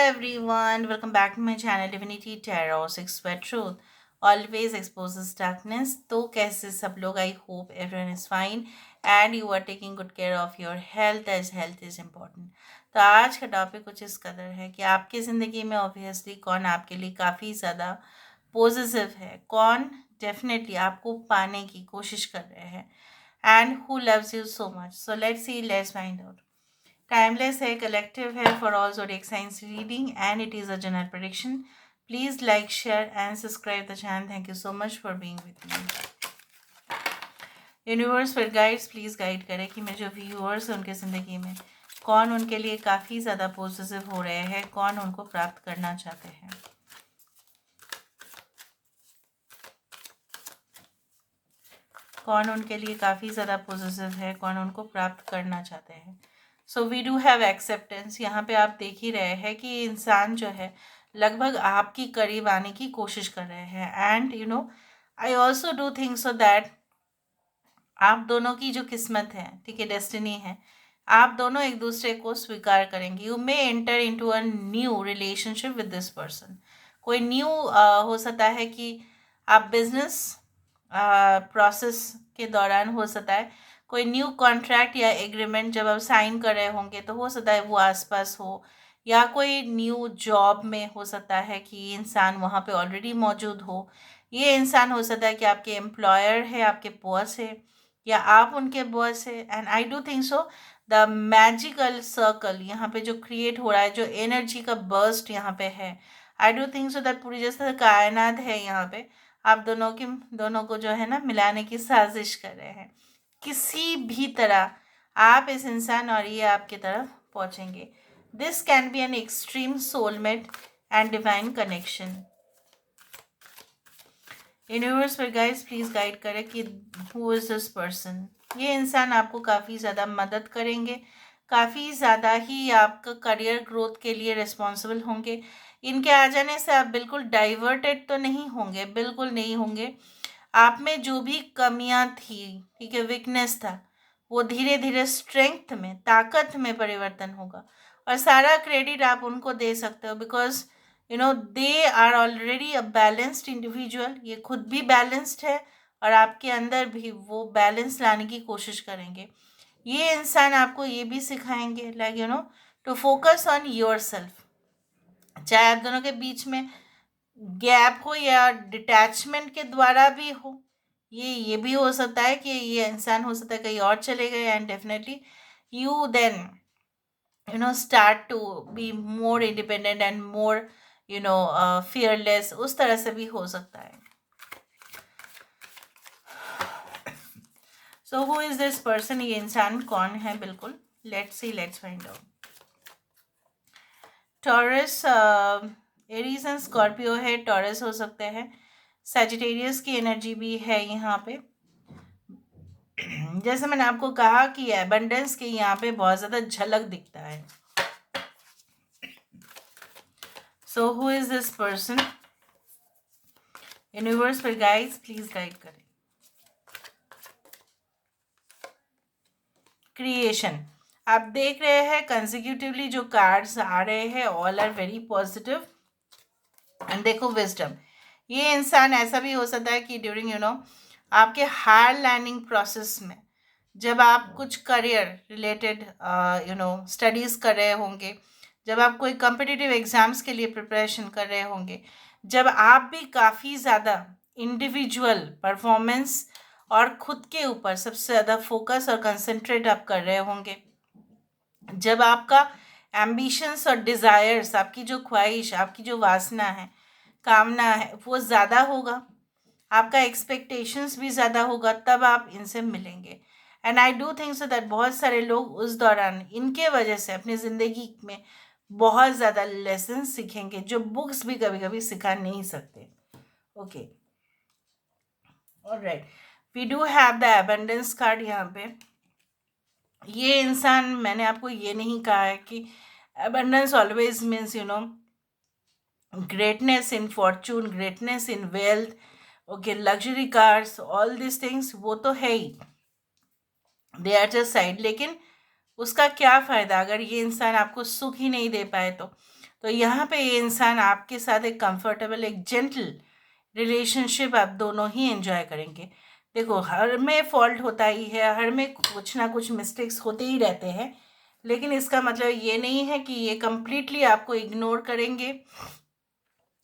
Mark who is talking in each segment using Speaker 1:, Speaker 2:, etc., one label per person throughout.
Speaker 1: everyone, welcome back to my channel Divinity Tarot 6 Square Truth always exposes darkness. तो कैसे सब लोग, I hope everyone is fine and you are taking good care of your health as health is important. तो आज का topic कुछ इस कदर है कि आपकी ज़िंदगी में ऑब्वियसली कौन आपके लिए काफ़ी ज़्यादा पॉजिटिव है, कौन डेफिनेटली आपको पाने की कोशिश कर रहे हैं and who loves you so much. So let's see, let's find out. Timeless है, कलेक्टिव है for all zodiac science reading and it is a general prediction. Please like, share and subscribe the channel. Thank you so much for being with me. Universe फिर guides please guide करें कि मेरे जो viewers हैं उनके ज़िंदगी में कौन उनके लिए काफ़ी ज़्यादा पॉजिटिव हो रहे हैं, कौन उनको प्राप्त करना चाहते हैं. कौन उनके लिए काफ़ी ज़्यादा पॉजिटिव है, कौन उनको प्राप्त करना चाहते हैं. So we do have acceptance. यहाँ पे आप देख ही रहे हैं कि इंसान जो है लगभग आपकी करीब आने की कोशिश कर रहे हैं. And I also do think so that आप दोनों की जो किस्मत है, ठीक है, डेस्टिनी है, आप दोनों एक दूसरे को स्वीकार करेंगे. You may enter into a new relationship with this person. कोई न्यू हो सकता है कि आप बिजनेस प्रोसेस के दौरान, हो सकता है कोई न्यू कॉन्ट्रैक्ट या एग्रीमेंट जब आप साइन कर रहे होंगे तो हो सकता है वो आसपास हो, या कोई न्यू जॉब में हो सकता है कि इंसान वहाँ पे ऑलरेडी मौजूद हो. ये इंसान हो सकता है कि आपके एम्प्लॉयर है, आपके बॉस है, या आप उनके बॉस है. And I do think so the magical circle यहाँ पे जो क्रिएट हो रहा है, जो एनर्जी का बर्स्ट यहाँ पे है, I do think so that पूरी जैसे कायनात है यहाँ पे आप दोनों को जो है ना मिलाने की साजिश कर रहे हैं. किसी भी तरह आप इस इंसान और ये आपकी तरफ पहुंचेंगे. This can be an extreme soulmate and divine connection. Universe पर गाइस प्लीज गाइड करें कि हु इज दिस पर्सन. ये इंसान आपको काफ़ी ज़्यादा मदद करेंगे, काफ़ी ज़्यादा ही आपका करियर ग्रोथ के लिए रिस्पॉन्सिबल होंगे. इनके आ जाने से आप बिल्कुल डाइवर्टेड तो नहीं होंगे, बिल्कुल नहीं होंगे. आप में जो भी कमियां थी, ठीक है, वीकनेस था, वो धीरे धीरे स्ट्रेंथ में, ताकत में परिवर्तन होगा. और सारा क्रेडिट आप उनको दे सकते हो because they are already a balanced individual. ये खुद भी बैलेंस्ड है और आपके अंदर भी वो बैलेंस लाने की कोशिश करेंगे. ये इंसान आपको ये भी सिखाएंगे like to focus on yourself. चाहे आप दोनों के बीच में गैप हो या डिटैचमेंट के द्वारा भी हो, ये भी हो सकता है कि ये इंसान हो सकता है कहीं और चले गए and definitely you then start to be more independent and more fearless. उस तरह से भी हो सकता है. So who is this person. ये इंसान कौन है, बिल्कुल let's see, let's find out. Taurus, Aries and Scorpio है, टॉरस हो सकते हैं, सैजिटेरियस की एनर्जी भी है यहाँ पे. जैसे मैंने आपको कहा कि एबंडेंस के यहाँ पे बहुत ज़्यादा झलक दिखता है. So who is this person. Universe पर गाइड्स प्लीज गाइड करें. क्रिएशन. आप देख रहे हैं कंसेक्यूटिवली जो कार्ड्स आ रहे हैं, all are very positive. And देखो विजडम. ये इंसान ऐसा भी हो सकता है कि ड्यूरिंग आपके हायर लर्निंग प्रोसेस में जब आप कुछ करियर रिलेटेड स्टडीज़ कर रहे होंगे, जब आप कोई कॉम्पिटिटिव एग्ज़ाम्स के लिए प्रिपरेशन कर रहे होंगे, जब आप भी काफ़ी ज़्यादा इंडिविजुअल परफॉर्मेंस और खुद के ऊपर सबसे ज़्यादा फोकस और कंसंट्रेट आप कर रहे होंगे, जब आपका एम्बिशंस और डिज़ायर्स, आपकी जो ख्वाहिश, आपकी जो वासना है, कामना है, वो ज़्यादा होगा, आपका एक्सपेक्टेशंस भी ज़्यादा होगा, तब आप इनसे मिलेंगे. And I do think so that बहुत सारे लोग उस दौरान इनके वजह से अपनी ज़िंदगी में बहुत ज़्यादा लेसन सीखेंगे जो बुक्स भी कभी कभी सिखा नहीं सकते. Okay, alright, we do have the abundance card यहाँ पे. ये इंसान, मैंने आपको ये नहीं कहा है कि abundance always means greatness in fortune, greatness in wealth, okay, luxury cars, all these things, वो तो है ही, they are just side. लेकिन उसका क्या फ़ायदा अगर ये इंसान आपको सुख ही नहीं दे पाए तो तो यहाँ पे ये इंसान आपके साथ एक कंफर्टेबल, एक जेंटल रिलेशनशिप आप दोनों ही एंजॉय करेंगे। देखो, हर में फॉल्ट होता ही है, हर में कुछ ना कुछ मिस्टेक्स होते ही रहते हैं, लेकिन इसका मतलब ये नहीं है कि ये कंप्लीटली आपको इग्नोर करेंगे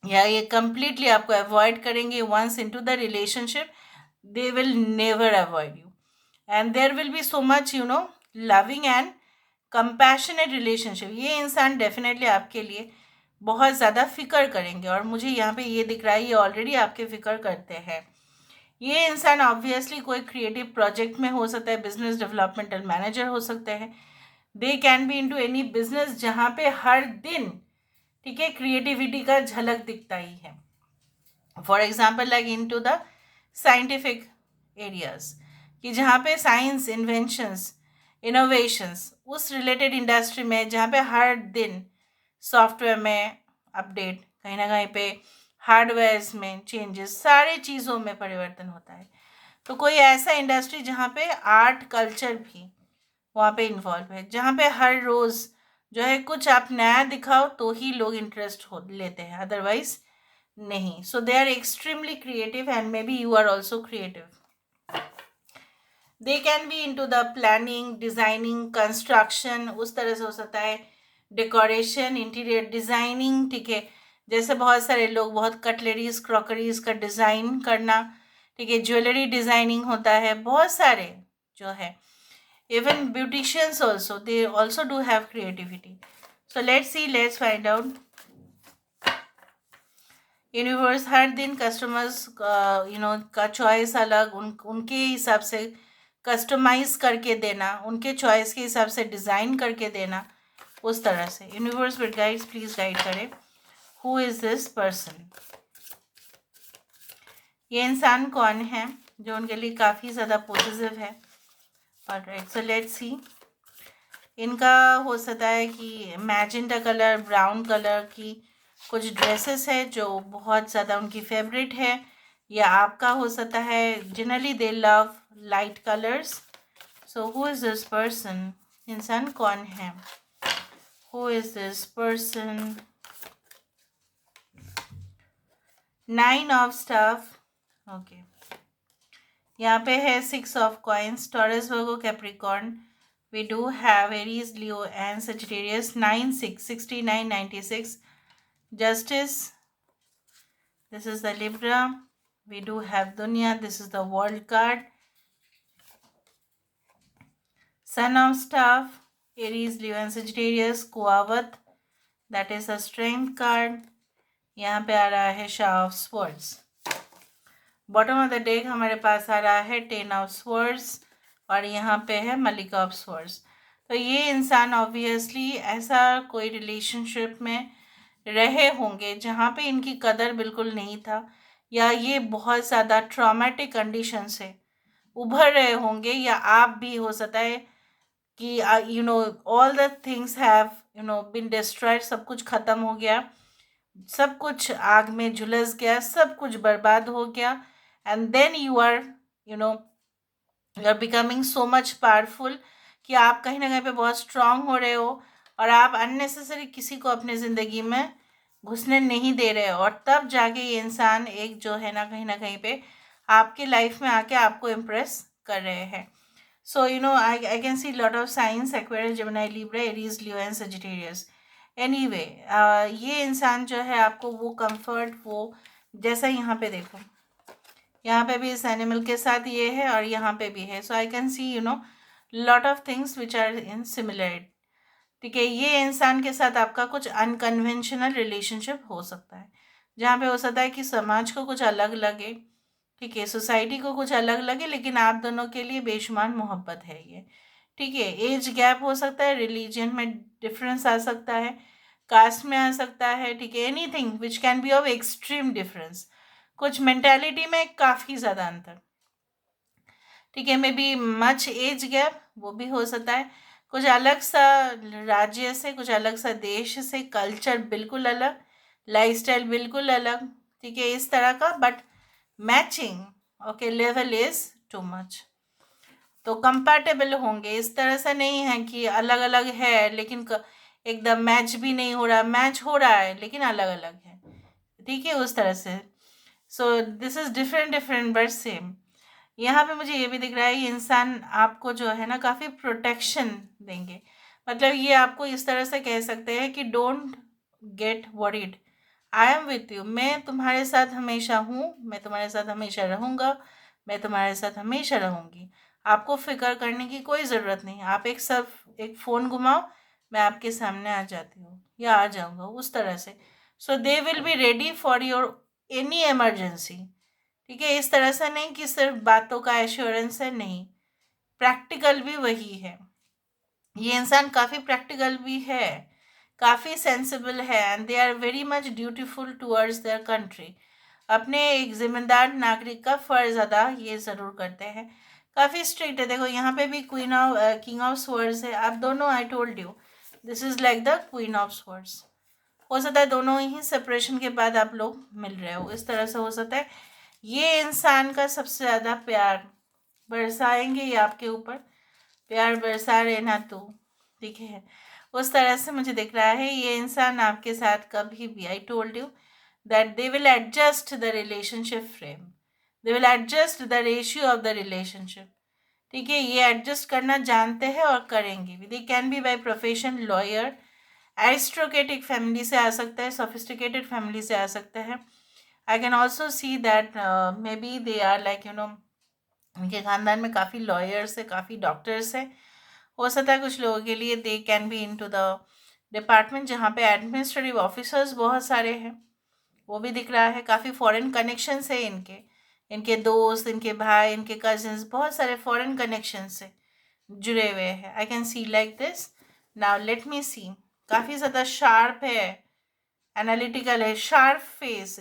Speaker 1: या ये कंप्लीटली आपको अवॉइड करेंगे। Once into the relationship, they will never avoid you, and there will be so much loving and compassionate relationship. ये इंसान डेफिनेटली आपके लिए बहुत ज़्यादा फिक्र करेंगे, और मुझे यहाँ पे ये दिख रहा है ये ऑलरेडी आपके फिक्र करते हैं। ये इंसान ऑब्वियसली कोई क्रिएटिव प्रोजेक्ट में हो सकता है, बिजनेस डेवलपमेंटल मैनेजर हो सकते हैं, दे can be into any business जहाँ पे हर दिन, ठीक है, क्रिएटिविटी का झलक दिखता ही है। For example like into the scientific areas, कि जहाँ पे साइंस, इन्वेंशंस, इनोवेशंस, उस रिलेटेड इंडस्ट्री में जहाँ पे हर दिन सॉफ्टवेयर में अपडेट, कहीं ना कहीं पे हार्डवेयर में चेंजेस, सारे चीज़ों में परिवर्तन होता है। तो कोई ऐसा इंडस्ट्री जहाँ पे आर्ट कल्चर भी वहाँ पे इन्वॉल्व है, जहाँ पे हर रोज़ जो है कुछ आप नया दिखाओ तो ही लोग इंटरेस्ट हो लेते हैं, अदरवाइज नहीं। So they are extremely creative, and may be you are also creative. They can be into the planning, designing, construction, उस तरह से हो सकता है, डेकोरेशन, इंटीरियर डिज़ाइनिंग, ठीक है। जैसे बहुत सारे लोग बहुत कटलरीज, क्रॉकरीज का डिज़ाइन करना, ठीक है, ज्वेलरी डिज़ाइनिंग होता है, बहुत सारे जो है, even beauticians also, they also do have creativity. So let's see, let's find out. Universe हर दिन कस्टमर्स का चॉइस अलग, उनके हिसाब से कस्टमाइज करके देना, उनके चॉइस के हिसाब से डिज़ाइन करके देना, उस तरह से universe with guides please guide करें। Who is this person? ये इंसान कौन है जो उनके लिए काफ़ी ज़्यादा पॉजिटिव है? ऑलराइट, सो लेट्स सी। इनका हो सकता है कि मैजेंटा कलर, ब्राउन कलर की कुछ ड्रेसेस है जो बहुत ज़्यादा उनकी फेवरेट है, या आपका हो सकता है generally they love light colours. So who is this person? इंसान कौन है? Who is this person? 9 of staff, okay. यहाँ पे है 6 of coins, taurus, Virgo, Capricorn. We do have Aries, Leo and Sagittarius. 9, 6, 69, 96. Justice. This is the Libra. We do have Dunya. This is the World card. Son of Staff. Aries, Leo and Sagittarius. Kuavat. That is a Strength card. यहाँ पे आ रहा है Shah of Swords. Bottom of the deck हमारे पास आ रहा है 10 of swords, और यहाँ पे है मलिका ऑफ स्वर्ड्स। तो ये इंसान ऑब्वियसली ऐसा कोई रिलेशनशिप में रहे होंगे जहाँ पे इनकी कदर बिल्कुल नहीं था, या ये बहुत ज़्यादा ट्रॉमेटिक कंडीशन से उभर रहे होंगे, या आप भी हो सकता है कि all the things have been destroyed, सब कुछ ख़त्म हो गया, सब कुछ आग में झुलस गया, सब कुछ बर्बाद हो गया, and then you are becoming so much powerful कि आप कहीं ना कहीं पे बहुत स्ट्रांग हो रहे हो, और आप अननेसेसरी किसी को अपने ज़िंदगी में घुसने नहीं दे रहे हो, और तब जाके ये इंसान एक जो है ना कहीं पे आपके लाइफ में आके आपको इम्प्रेस कर रहे हैं। So I can see lot of signs, Aquarius, Gemini, Libra, Aries, Leo and Sagittarius. Anyway, ये इंसान जो है आपको वो कंफर्ट, वो जैसा यहाँ पे देखो, यहाँ पे भी इस एनिमल के साथ ये है और यहाँ पे भी है। So I can see lot of things which are in similar, ठीक है। ये इंसान के साथ आपका कुछ अनकन्वेंशनल रिलेशनशिप हो सकता है, जहाँ पे हो सकता है कि समाज को कुछ अलग लगे, ठीक है, सोसाइटी को कुछ अलग लगे, लेकिन आप दोनों के लिए बेशुमार मोहब्बत है ये, ठीक है। एज गैप हो सकता है, रिलीजन में डिफरेंस आ सकता है, कास्ट में आ सकता है, ठीक है, anything which can be of extreme difference, कुछ मेंटालिटी में काफ़ी ज़्यादा अंतर, ठीक है, may be much age gap, वो भी हो सकता है, कुछ अलग सा राज्य से, कुछ अलग सा देश से, कल्चर बिल्कुल अलग, लाइफस्टाइल बिल्कुल अलग, ठीक है, इस तरह का, but matching, okay, level is too much. तो कंपैटिबल होंगे, इस तरह से नहीं है कि अलग अलग है लेकिन एकदम मैच भी नहीं हो रहा, मैच हो रहा है लेकिन अलग अलग है, ठीक है, उस तरह से। So this is different different but same. यहाँ पे मुझे ये भी दिख रहा है ये इंसान आपको जो है ना काफ़ी प्रोटेक्शन देंगे। मतलब ये आपको इस तरह से कह सकते हैं कि don't get worried, I am with you, मैं तुम्हारे साथ हमेशा हूँ, मैं तुम्हारे साथ हमेशा रहूँगा, मैं तुम्हारे साथ हमेशा रहूँगी। आपको फ़िक्र करने की कोई ज़रूरत नहीं, आप एक फ़ोन घुमाओ, मैं आपके सामने आ जाती हूँ या आ जाऊँगा, उस तरह से। So they will be ready for your any emergency, ठीक है? इस तरह से नहीं कि सिर्फ बातों का एश्योरेंस है, नहीं, प्रैक्टिकल भी वही है। ये इंसान काफ़ी प्रैक्टिकल भी है, काफ़ी सेंसिबल है, and they are very much dutiful towards their country. अपने एक ज़िम्मेदार नागरिक का फ़र्ज़ अदा ये ज़रूर करते हैं। काफ़ी स्ट्रिक्ट है, देखो यहाँ पे भी किंग ऑफ स्वर्ड्स है। आप दोनों, I told you this is like the queen of swords. हो सकता है दोनों ही सेपरेशन के बाद आप लोग मिल रहे हो, इस तरह से हो सकता है। ये इंसान का सबसे ज़्यादा प्यार बरसाएंगे ये आपके ऊपर, प्यार बरसा रहना तू, ठीक है, उस तरह से मुझे दिख रहा है। ये इंसान आपके साथ कभी भी, I told you that they will adjust the relationship frame, they will adjust the ratio of the relationship, ठीक है, ये एडजस्ट करना जानते हैं और करेंगे भी। दे can B by profession lawyer, aristocratic family से आ सकता है, सोफिस्टिकेटेड फैमिली से आ सकता है। I can also see that maybe they are like उनके खानदान में काफ़ी लॉयर्स है, काफ़ी डॉक्टर्स है। हो सकता है कुछ लोगों के लिए दे can be into the department जहाँ पे एडमिनिस्ट्रेटिव ऑफिसर्स बहुत सारे हैं, वो भी दिख रहा है। काफ़ी फॉरेन कनेक्शंस है इनके, इनके दोस्त, इनके भाई, इनके कजिन्स, बहुत सारे फॉरेन कनेक्शन से जुड़े हुए हैं। I can see like this. Now let me see, काफ़ी ज़्यादा शार्प है, एनालिटिकल है, sharp face,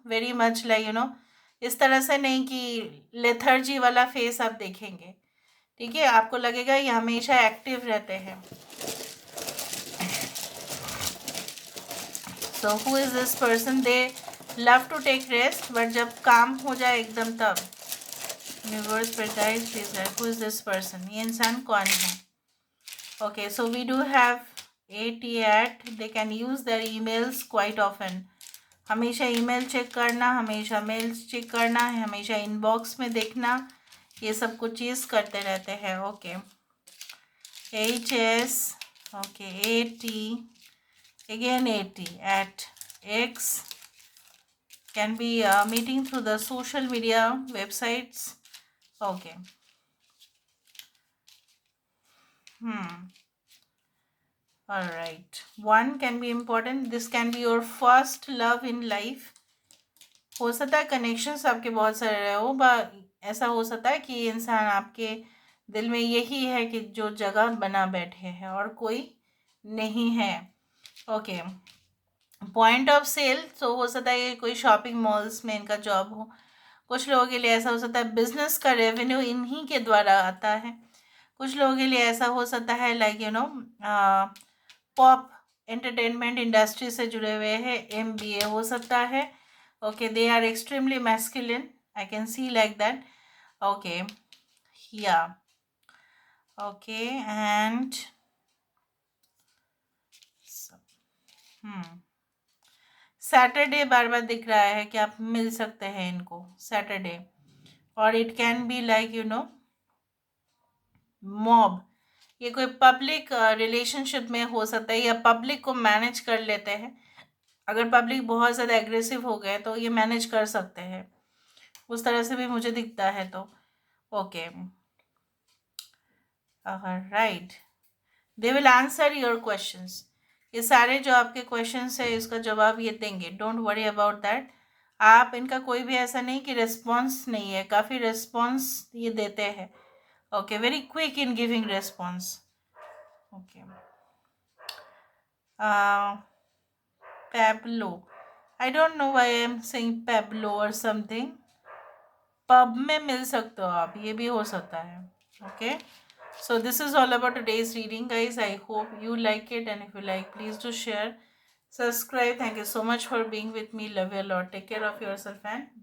Speaker 1: very much like इस तरह से नहीं कि लेथर्जी वाला फेस आप देखेंगे, ठीक है, आपको लगेगा ये हमेशा एक्टिव रहते हैं। So who is this person? They love to take rest, but जब काम हो जाए एकदम तब यूनिवर्स पर गाइड प्लीज है। Who is this person? ये इंसान कौन है? Okay, so we do have 88, they can use their emails quite often. हमेशा ईमेल चेक करना, हमेशा मेल्स चेक करना है, हमेशा इनबॉक्स में देखना, ये सब कुछ चीज़ करते रहते हैं। Okay, HS, okay, 80, again 80 at X, can be meeting through the social media websites. Okay. All right. One can be important. This can be your first love in life. हो सकता है कनेक्शंस आपके बहुत सारे रहे हो, ऐसा हो सकता है कि इंसान आपके दिल में यही है कि जो जगह बना बैठे हैं और कोई नहीं है। ओके, पॉइंट ऑफ सेल, तो हो सकता है ये कोई शॉपिंग मॉल्स में इनका जॉब हो। कुछ लोगों के लिए ऐसा हो सकता है बिजनेस का रेवेन्यू इन्हीं के द्वारा आता है। कुछ लोगों के लिए ऐसा हो सकता है लाइक पॉप एंटरटेनमेंट इंडस्ट्री से जुड़े हुए हैं, MBA हो सकता है। Okay, they are extremely masculine, I can see like that. Okay, yeah, okay, and Saturday बार बार दिख रहा है कि आप मिल सकते हैं इनको सैटरडे, और it can be like mob, ये कोई पब्लिक रिलेशनशिप में हो सकता है, या पब्लिक को मैनेज कर लेते हैं। अगर पब्लिक बहुत ज़्यादा एग्रेसिव हो गए तो ये मैनेज कर सकते हैं, उस तरह से भी मुझे दिखता है। तो okay, right, they will answer your questions. ये सारे जो आपके क्वेश्चंस है इसका जवाब ये देंगे, डोंट वरी अबाउट दैट। आप इनका कोई भी ऐसा नहीं कि रिस्पॉन्स नहीं है, काफ़ी रिस्पॉन्स ये देते हैं। Okay, very quick in giving response. Okay, Pablo, I don't know why I'm saying Pablo or something. Pub में मिल सकते हो आप, ये भी हो सकता है। Okay, so this is all about today's reading guys. I hope you like it, and if you like, please do share, subscribe. Thank you so much for being with me. Love you a lot. Take care of yourself and